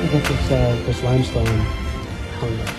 to get this limestone hung up.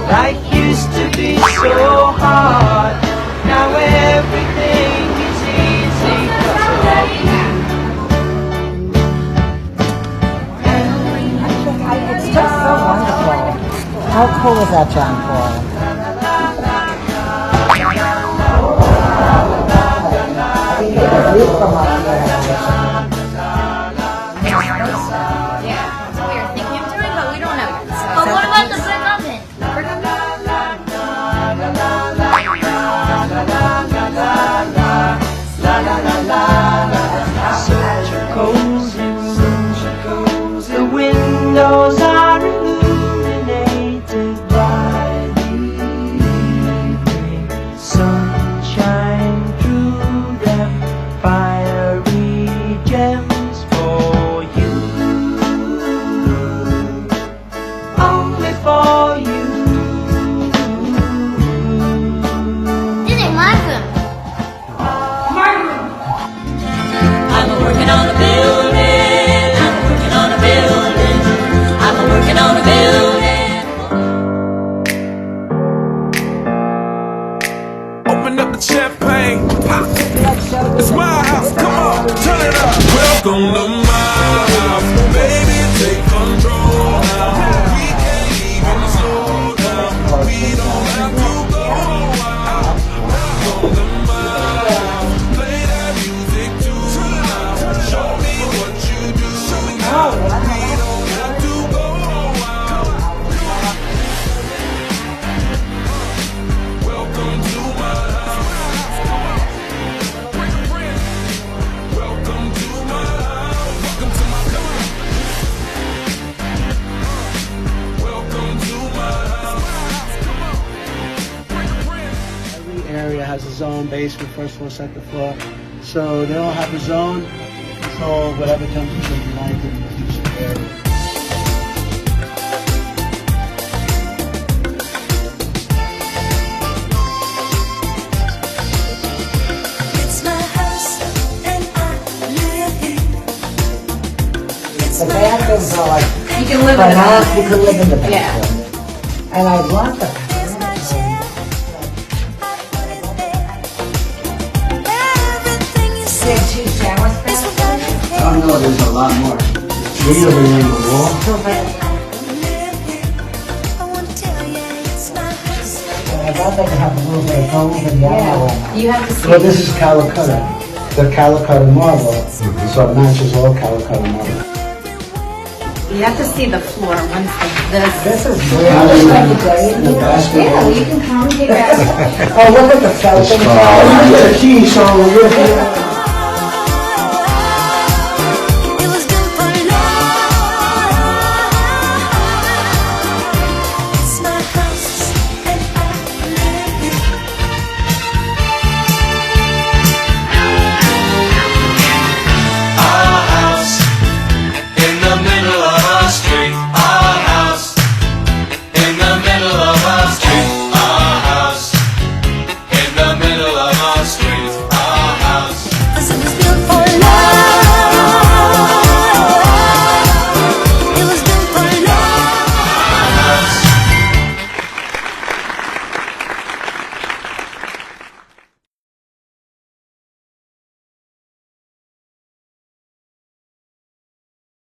Life used to be so hard. Now everything is easy. It's just so wonderful. How cool is that, John Paul? I think it's a view from up there. Yeah, that's what we were thinking of doing, but we don't know yet. So. But what about the brick oven? Such a cozy, the windows are illuminated by the evening sunshine through them, fiery gems for you, only for you. This is my room. I'm working on a building. I'm working on a building. I'm working on a building. Open up the champagne, pop. It's my house, come on, turn it up. Welcome to my house, baby, take control now. We can't even slow down, we don't have to go out. Welcome to my house, play that music too loud. Show me what you do now, we don't have to go out. Welcome to my house. Welcome to my house. Welcome to my house. Welcome to my house. Every area has its own basement, first floor, second floor. So they all have a zone. So whatever temperature you like in the each area. The bathrooms are like, You can live for in an a house, you can live in the bathroom. And I want the There are 2 showers for us. Oh no, there's a lot more. Three over there on the wall. I'd rather have a little bit of gold and yellow. You have to see. Well, this is Calicut. The Calicut marble. So it matches all Calicut marble. You have to see the floor once this. This is Yeah, really the basket. Yeah, you can come and take that. Oh, look at the felt. Oh, look at the key, so you're here.